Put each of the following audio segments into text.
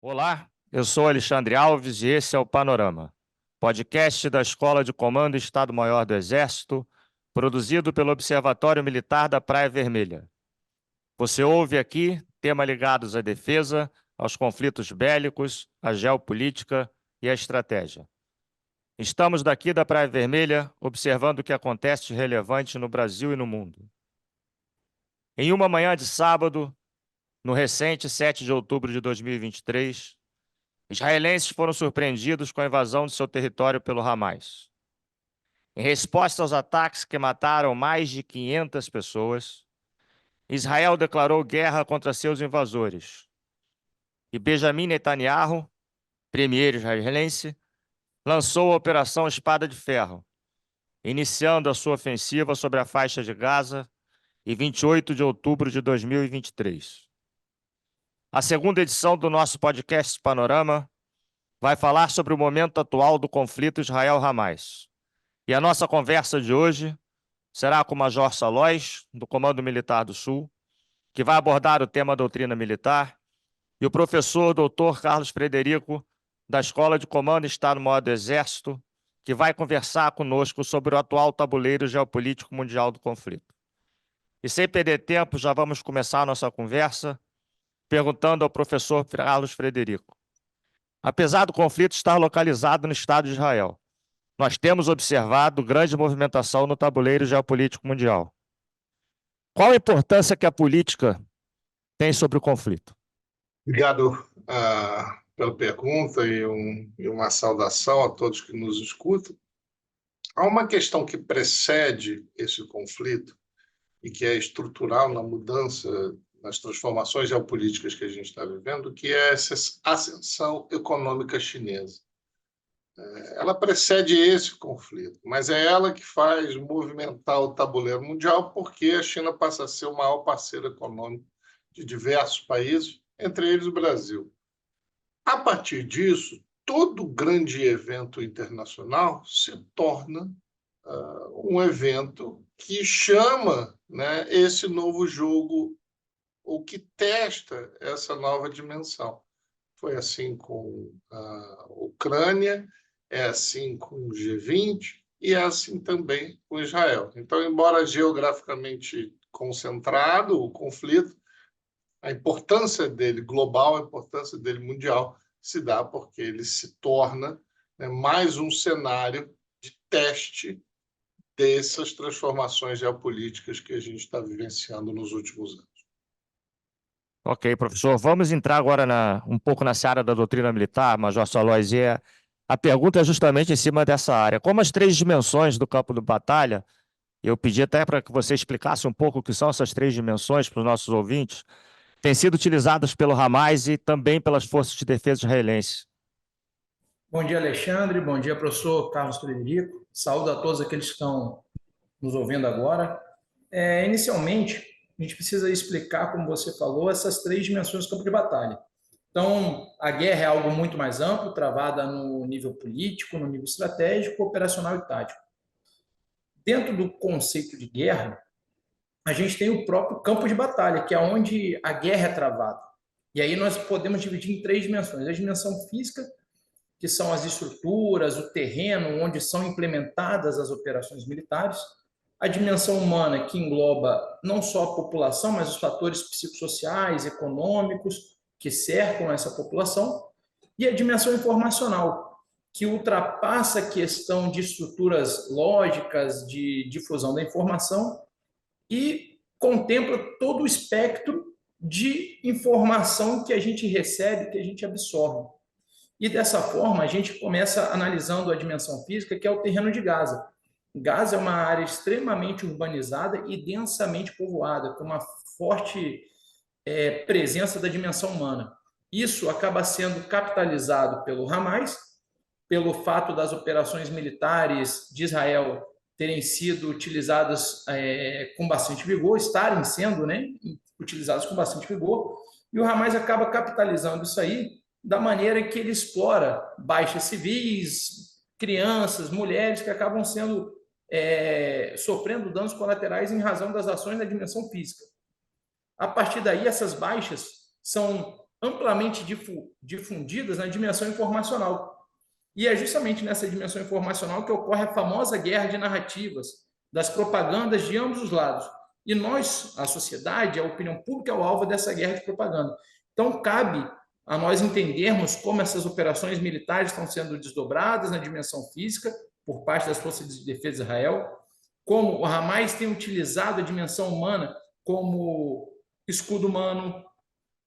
Olá, eu sou Alexandre Alves e esse é o Panorama, podcast da Escola de Comando e Estado-Maior do Exército, produzido pelo Observatório Militar da Praia Vermelha. Você ouve aqui temas ligados à defesa, aos conflitos bélicos, à geopolítica e à estratégia. Estamos daqui da Praia Vermelha observando o que acontece de relevante no Brasil e no mundo. Em uma manhã de sábado, no recente 7 de outubro de 2023, israelenses foram surpreendidos com a invasão de seu território pelo Hamas. Em resposta aos ataques que mataram mais de 500 pessoas, Israel declarou guerra contra seus invasores. E Benjamin Netanyahu, premier israelense, lançou a Operação Espada de Ferro, iniciando a sua ofensiva sobre a faixa de Gaza em 28 de outubro de 2023. A segunda edição do nosso podcast Panorama vai falar sobre o momento atual do conflito Israel-Hamas. E a nossa conversa de hoje será com o Major Salóis, do Comando Militar do Sul, que vai abordar o tema doutrina militar, e o professor Dr. Carlos Frederico, da Escola de Comando e Estado-Maior do Exército, que vai conversar conosco sobre o atual tabuleiro geopolítico mundial do conflito. E sem perder tempo, já vamos começar a nossa conversa perguntando ao professor Carlos Frederico. Apesar do conflito estar localizado no Estado de Israel, nós temos observado grande movimentação no tabuleiro geopolítico mundial. Qual a importância que a política tem sobre o conflito? Obrigado pela pergunta e uma saudação a todos que nos escutam. Há uma questão que precede esse conflito e que é estrutural na mudança, nas transformações geopolíticas que a gente está vivendo, que é essa ascensão econômica chinesa. Ela precede esse conflito, mas é ela que faz movimentar o tabuleiro mundial, porque a China passa a ser o maior parceiro econômico de diversos países, entre eles o Brasil. A partir disso, todo grande evento internacional se torna um evento que chama, né, esse novo jogo, ou que testa essa nova dimensão. Foi assim com a Ucrânia, é assim com o G20 e é assim também com Israel. Então, embora geograficamente concentrado o conflito, a importância dele global, a importância dele mundial, se dá porque ele se torna, né, mais um cenário de teste dessas transformações geopolíticas que a gente está vivenciando nos últimos anos. Ok, professor. Vamos entrar agora um pouco na seara da doutrina militar, Major Salóis, e a pergunta é justamente em cima dessa área. Como as três dimensões do campo de batalha, eu pedi até para que você explicasse um pouco o que são essas três dimensões para os nossos ouvintes, têm sido utilizadas pelo Hamas e também pelas forças de defesa israelenses. Bom dia, Alexandre. Bom dia, professor Carlos Frederico. Saúdo a todos aqueles que estão nos ouvindo agora. Inicialmente, a gente precisa explicar, como você falou, essas três dimensões do campo de batalha. Então, a guerra é algo muito mais amplo, travada no nível político, no nível estratégico, operacional e tático. Dentro do conceito de guerra, a gente tem o próprio campo de batalha, que é onde a guerra é travada. E aí nós podemos dividir em três dimensões. A dimensão física, que são as estruturas, o terreno onde são implementadas as operações militares, a dimensão humana, que engloba não só a população, mas os fatores psicossociais, econômicos que cercam essa população, e a dimensão informacional, que ultrapassa a questão de estruturas lógicas de difusão da informação e contempla todo o espectro de informação que a gente recebe, que a gente absorve. E dessa forma, a gente começa analisando a dimensão física, que é o terreno de Gaza. Gaza é uma área extremamente urbanizada e densamente povoada, com uma forte presença da dimensão humana. Isso acaba sendo capitalizado pelo Hamas, pelo fato das operações militares de Israel terem sido utilizadas com bastante vigor, estarem sendo, né, utilizadas com bastante vigor, e o Hamas acaba capitalizando isso aí da maneira que ele explora baixas civis, crianças, mulheres que acabam sendo sofrendo danos colaterais em razão das ações da dimensão física. A partir daí, essas baixas são amplamente difundidas na dimensão informacional. E é justamente nessa dimensão informacional que ocorre a famosa guerra de narrativas, das propagandas de ambos os lados. E nós, a sociedade, a opinião pública, é o alvo dessa guerra de propaganda. Então, cabe a nós entendermos como essas operações militares estão sendo desdobradas na dimensão física por parte das Forças de Defesa de Israel, como o Hamas tem utilizado a dimensão humana como escudo humano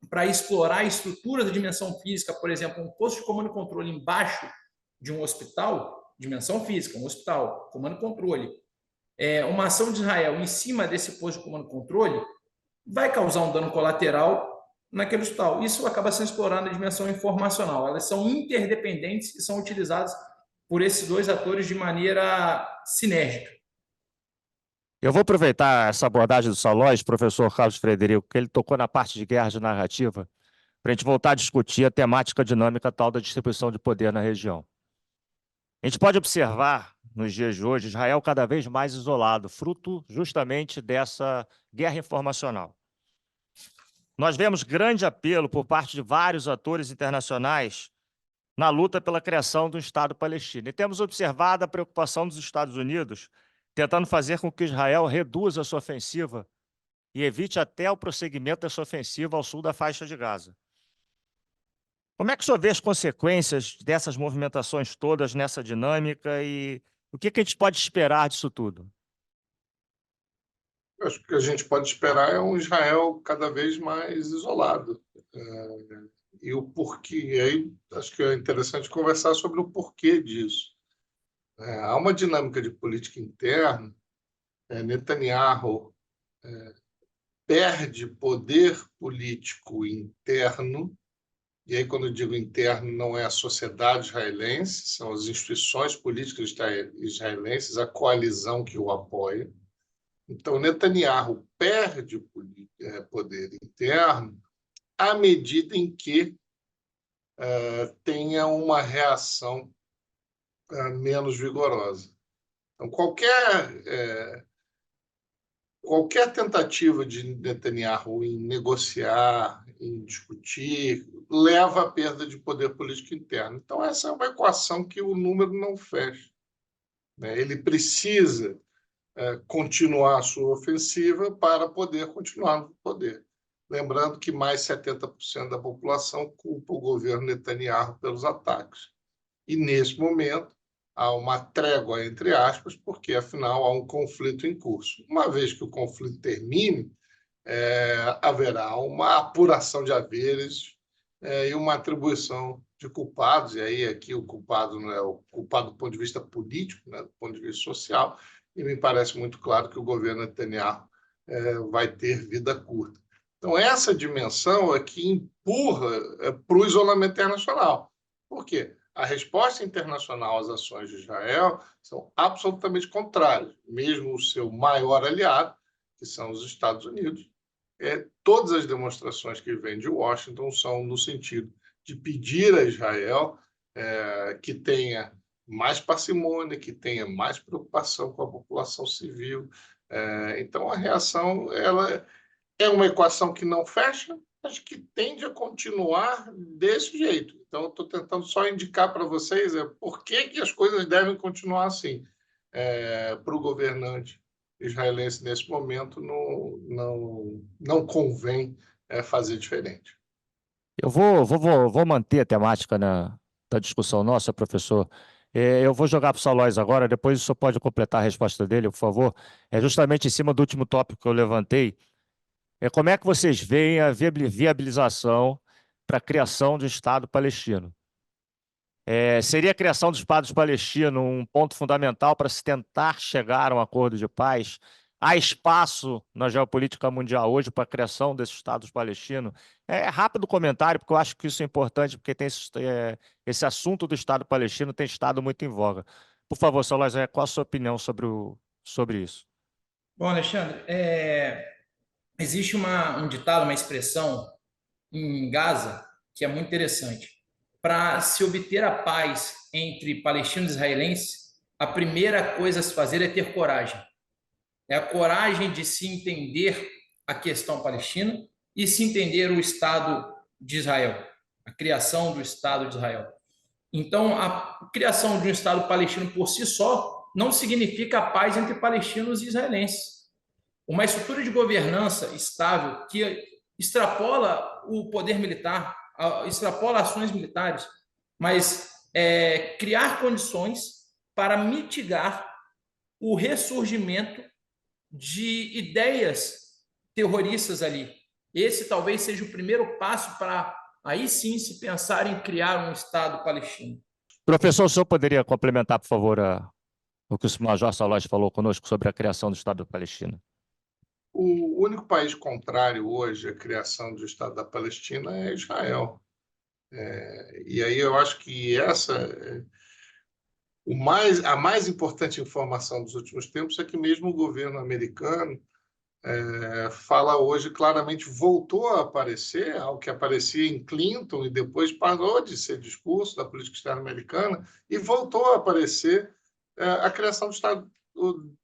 para explorar a estrutura da dimensão física, por exemplo, um posto de comando e controle embaixo de um hospital, dimensão física, um hospital, comando e controle, uma ação de Israel em cima desse posto de comando e controle vai causar um dano colateral naquele hospital. Isso acaba sendo explorado na dimensão informacional. Elas são interdependentes e são utilizadas por esses dois atores de maneira sinérgica. Eu vou aproveitar essa abordagem do Salós, professor Carlos Frederico, que ele tocou na parte de guerra de narrativa, para a gente voltar a discutir a temática dinâmica tal da distribuição de poder na região. A gente pode observar, nos dias de hoje, Israel cada vez mais isolado, fruto justamente dessa guerra informacional. Nós vemos grande apelo por parte de vários atores internacionais na luta pela criação do Estado palestino. E temos observado a preocupação dos Estados Unidos tentando fazer com que Israel reduza a sua ofensiva e evite até o prosseguimento dessa ofensiva ao sul da faixa de Gaza. Como é que o senhor vê as consequências dessas movimentações todas nessa dinâmica e o que a gente pode esperar disso tudo? Eu acho que a gente pode esperar é um Israel cada vez mais isolado. E o porquê, e aí acho que é interessante conversar sobre o porquê disso. Há uma dinâmica de política interna, Netanyahu perde poder político interno, e aí quando eu digo interno não é a sociedade israelense, são as instituições políticas israelenses, a coalizão que o apoia. Então, Netanyahu perde poder interno à medida em que tenha uma reação menos vigorosa. Então, qualquer tentativa de Netanyahu em negociar, em discutir, leva à perda de poder político interno. Então, essa é uma equação que o número não fecha. Ele precisa continuar a sua ofensiva para poder continuar no poder. Lembrando que mais 70% da população culpa o governo Netanyahu pelos ataques. E, nesse momento, há uma trégua, entre aspas, porque, afinal, há um conflito em curso. Uma vez que o conflito termine, haverá uma apuração de haveres e uma atribuição de culpados, e aí aqui o culpado não é o culpado do ponto de vista político, né, do ponto de vista social, e me parece muito claro que o governo Netanyahu vai ter vida curta. Então, essa dimensão é que empurra para o isolamento internacional. Por quê? A resposta internacional às ações de Israel são absolutamente contrárias. Mesmo o seu maior aliado, que são os Estados Unidos, todas as demonstrações que vêm de Washington são no sentido de pedir a Israel que tenha mais parcimônia, que tenha mais preocupação com a população civil. Então, a reação ela é uma equação que não fecha, mas que tende a continuar desse jeito. Então, eu estou tentando só indicar para vocês por que as coisas devem continuar assim. Para o governante israelense, nesse momento, não convém fazer diferente. Eu vou manter a temática da discussão nossa, professor. Eu vou jogar para o Salós agora, depois o senhor pode completar a resposta dele, por favor. É justamente em cima do último tópico que eu levantei. Como é que vocês veem a viabilização para a criação do Estado palestino? Seria a criação do Estado palestino um ponto fundamental para se tentar chegar a um acordo de paz? Há espaço na geopolítica mundial hoje para a criação desse Estado palestino? Rápido comentário, porque eu acho que isso é importante, porque tem esse assunto do Estado palestino tem estado muito em voga. Por favor, Salós, qual a sua opinião sobre isso? Bom, Alexandre, existe um ditado, uma expressão em Gaza que é muito interessante. Para se obter a paz entre palestinos e israelenses, a primeira coisa a se fazer é ter coragem. É a coragem de se entender a questão palestina e se entender o Estado de Israel, a criação do Estado de Israel. Então, a criação de um Estado palestino por si só não significa a paz entre palestinos e israelenses. Uma estrutura de governança estável que extrapola o poder militar, extrapola ações militares, mas criar condições para mitigar o ressurgimento de ideias terroristas ali. Esse talvez seja o primeiro passo para aí sim se pensar em criar um Estado palestino. Professor, o senhor poderia complementar, por favor, o que o Major Salós falou conosco sobre a criação do Estado da Palestina? O único país contrário hoje à criação do Estado da Palestina é Israel. E aí eu acho que a mais importante informação dos últimos tempos é que mesmo o governo americano fala hoje claramente, voltou a aparecer, ao que aparecia em Clinton e depois parou de ser discurso da política externa americana e voltou a aparecer a criação do Estado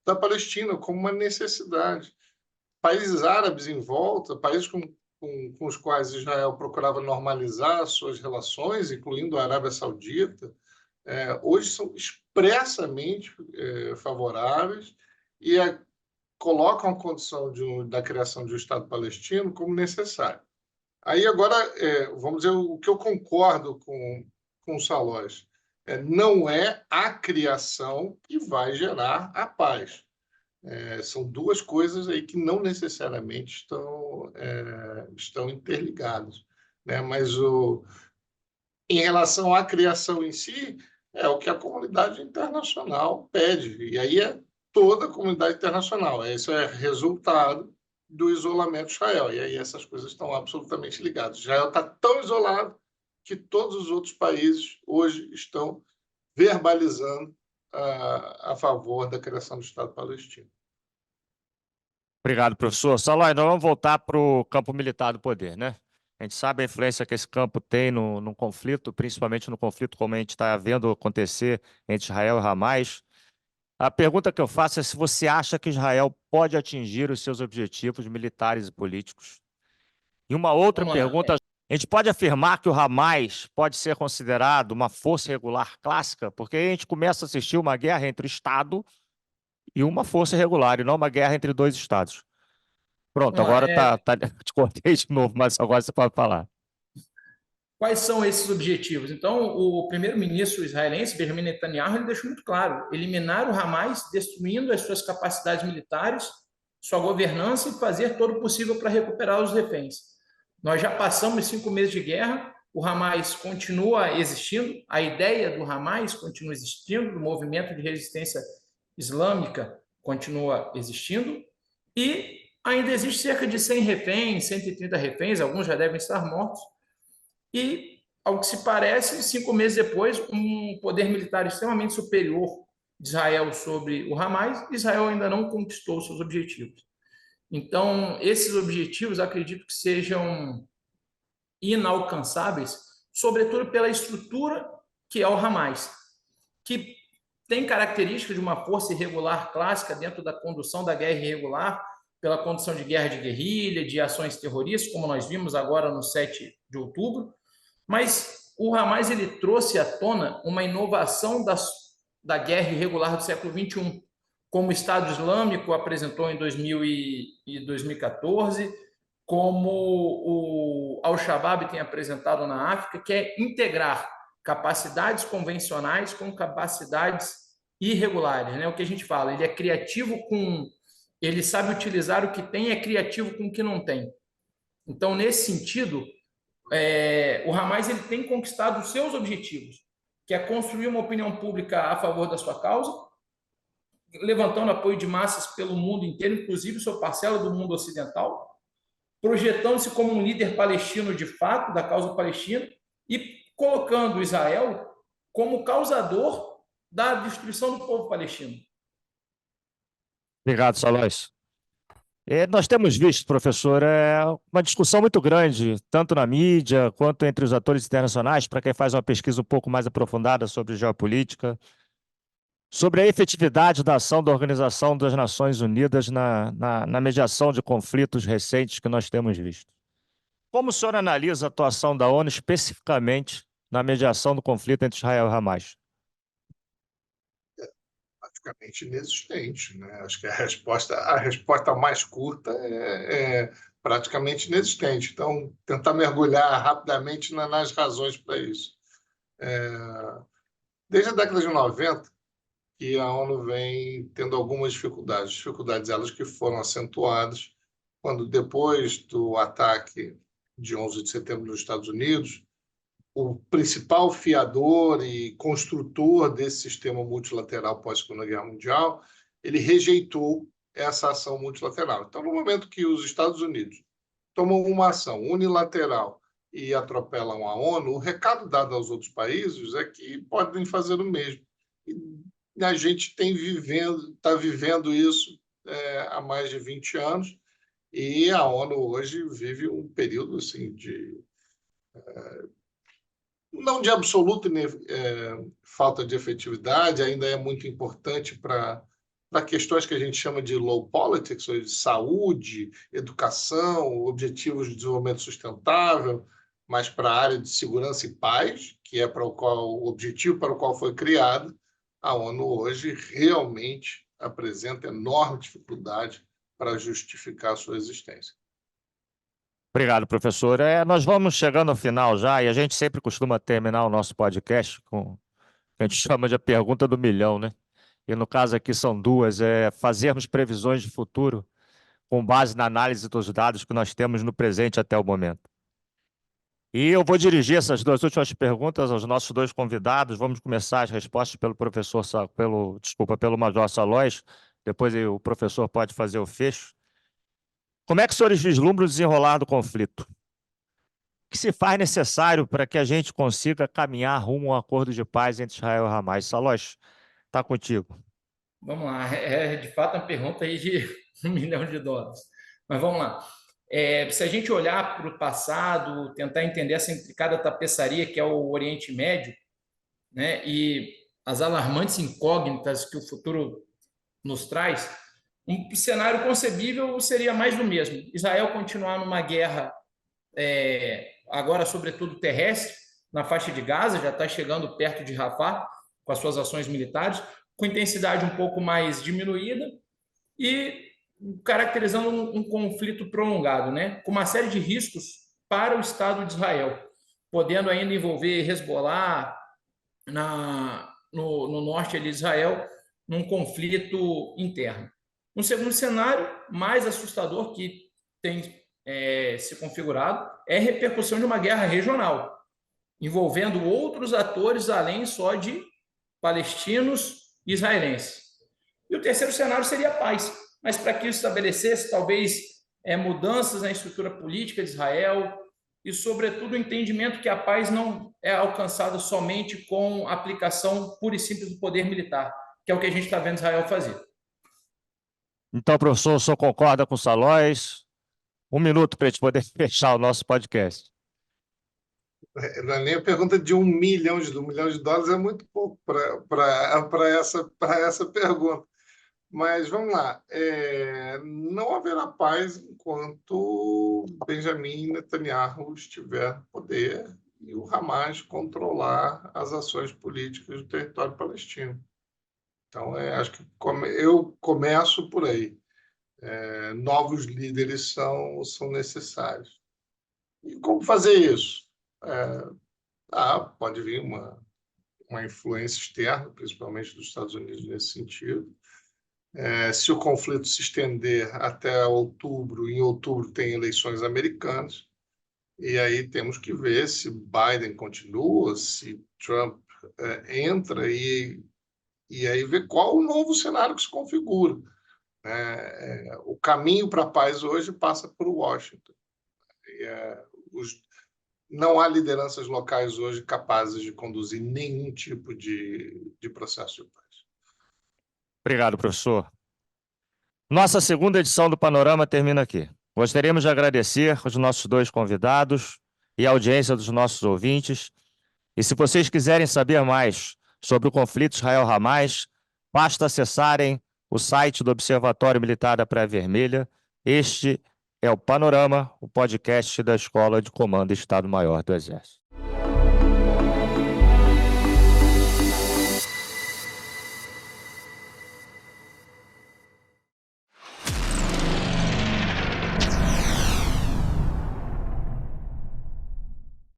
da Palestina como uma necessidade. Países árabes em volta, países com os quais Israel procurava normalizar suas relações, incluindo a Arábia Saudita, hoje são expressamente favoráveis e colocam a condição da criação de um Estado palestino como necessário. Aí agora, vamos dizer, o que eu concordo com o Salós, não é a criação que vai gerar a paz. São duas coisas aí que não necessariamente estão interligadas, né? Mas em relação à criação em si, é o que a comunidade internacional pede, e aí é toda a comunidade internacional. Isso é resultado do isolamento de Israel, e aí essas coisas estão absolutamente ligadas. Israel está tão isolado que todos os outros países hoje estão verbalizando a favor da criação do Estado palestino. Obrigado, professor. Salós, nós vamos voltar para o campo militar do poder, né? A gente sabe a influência que esse campo tem no conflito, principalmente no conflito como a gente está vendo acontecer entre Israel e Hamas. A pergunta que eu faço é se você acha que Israel pode atingir os seus objetivos militares e políticos. E uma outra pergunta, a gente pode afirmar que o Hamas pode ser considerado uma força regular clássica? Porque aí a gente começa a assistir uma guerra entre o Estado e uma força regular, e não uma guerra entre dois Estados. Pronto, agora te cortei de novo, mas agora você pode falar. Quais são esses objetivos? Então, o primeiro-ministro israelense, Benjamin Netanyahu, ele deixou muito claro: eliminar o Hamas, destruindo as suas capacidades militares, sua governança e fazer todo o possível para recuperar os reféns. Nós já passamos 5 meses de guerra, o Hamas continua existindo, a ideia do Hamas continua existindo, o movimento de resistência islâmica continua existindo, e ainda existe cerca de 100 reféns, 130 reféns, alguns já devem estar mortos. E, ao que se parece, 5 meses depois, um poder militar extremamente superior de Israel sobre o Hamas, Israel ainda não conquistou seus objetivos. Então, esses objetivos, acredito que sejam inalcançáveis, sobretudo pela estrutura que é o Hamas, que tem características de uma força irregular clássica dentro da condução da guerra irregular, pela condução de guerra de guerrilha, de ações terroristas, como nós vimos agora no 7 de outubro, mas o Hamas ele trouxe à tona uma inovação da guerra irregular do século XXI, como o Estado Islâmico apresentou em 2000 e 2014, como o Al-Shabaab tem apresentado na África, que é integrar capacidades convencionais com capacidades irregulares, né? O que a gente fala, ele é criativo ele sabe utilizar o que tem, é criativo com o que não tem. Então, nesse sentido, o Hamas ele tem conquistado os seus objetivos, que é construir uma opinião pública a favor da sua causa, levantando apoio de massas pelo mundo inteiro, inclusive sua parcela do mundo ocidental, projetando-se como um líder palestino de fato da causa palestina e colocando Israel como causador da destruição do povo palestino. Obrigado, Salós. Nós temos visto, professor, uma discussão muito grande, tanto na mídia quanto entre os atores internacionais, para quem faz uma pesquisa um pouco mais aprofundada sobre geopolítica, sobre a efetividade da ação da Organização das Nações Unidas na mediação de conflitos recentes que nós temos visto. como o senhor analisa a atuação da ONU especificamente na mediação do conflito entre Israel e Hamas? Praticamente inexistente, né? Acho que a resposta mais curta é praticamente inexistente. Então, tentar mergulhar rapidamente nas razões para isso. Desde a década de 90, que a ONU vem tendo algumas dificuldades elas que foram acentuadas quando, depois do ataque de 11 de setembro nos Estados Unidos, o principal fiador e construtor desse sistema multilateral pós-Segunda Guerra Mundial, ele rejeitou essa ação multilateral. Então, no momento que os Estados Unidos tomam uma ação unilateral e atropelam a ONU, o recado dado aos outros países é que podem fazer o mesmo. E a gente está vivendo isso há mais de 20 anos, e a ONU hoje vive um período assim, não de absoluta falta de efetividade, ainda é muito importante para questões que a gente chama de low politics, ou de saúde, educação, objetivos de desenvolvimento sustentável, mas para a área de segurança e paz, que é o objetivo para o qual foi criado, a ONU hoje realmente apresenta enorme dificuldade para justificar a sua existência. Obrigado, professor. Nós vamos chegando ao final já, e a gente sempre costuma terminar o nosso podcast com o que a gente chama de a pergunta do milhão, né? E no caso aqui são duas: fazermos previsões de futuro com base na análise dos dados que nós temos no presente até o momento. E eu vou dirigir essas duas últimas perguntas aos nossos dois convidados. Vamos começar as respostas pelo Major Salóis, depois o professor pode fazer o fecho. Como é que os senhores vislumbram o desenrolar do conflito? O que se faz necessário para que a gente consiga caminhar rumo a um acordo de paz entre Israel e Hamas? Salóis, está contigo. Vamos lá, de fato uma pergunta aí de $1 milhão. Mas vamos lá. Se a gente olhar para o passado, tentar entender essa intricada tapeçaria que é o Oriente Médio, né, e as alarmantes incógnitas que o futuro nos traz, um cenário concebível seria mais do mesmo. Israel continuar numa guerra, agora sobretudo terrestre, na faixa de Gaza, já está chegando perto de Rafah, com as suas ações militares, com intensidade um pouco mais diminuída e caracterizando um conflito prolongado, né? Com uma série de riscos para o Estado de Israel, podendo ainda envolver Hezbollah no norte de Israel, num conflito interno. Um segundo cenário, mais assustador, que tem se configurado, é a repercussão de uma guerra regional, envolvendo outros atores além só de palestinos e israelenses. E o terceiro cenário seria a paz, mas para que isso estabelecesse talvez mudanças na estrutura política de Israel e, sobretudo, o entendimento que a paz não é alcançada somente com a aplicação pura e simples do poder militar, que é o que a gente está vendo Israel fazer. Então, professor, o senhor concorda com o Salóis? 1 minuto para a gente poder fechar o nosso podcast. Não é nem a pergunta de $1 milhão. $1 milhão é muito pouco para essa pergunta. Mas vamos lá. Não haverá paz enquanto Benjamin Netanyahu estiver no poder e o Hamas controlar as ações políticas do território palestino. Então, acho que eu começo por aí. Novos líderes são necessários. E como fazer isso? Pode vir uma influência externa, principalmente dos Estados Unidos nesse sentido. Se o conflito se estender até outubro, em outubro tem eleições americanas, e aí temos que ver se Biden continua, se Trump entra, e aí ver qual o novo cenário que se configura. O caminho para a paz hoje passa por Washington. Não há lideranças locais hoje capazes de conduzir nenhum tipo de processo de paz. Obrigado, professor. Nossa segunda edição do Panorama termina aqui. Gostaríamos de agradecer aos nossos dois convidados e a audiência dos nossos ouvintes. E se vocês quiserem saber mais sobre o conflito Israel-Hamas, basta acessarem o site do Observatório Militar da Praia Vermelha. Este é o Panorama, o podcast da Escola de Comando Estado-Maior do Exército.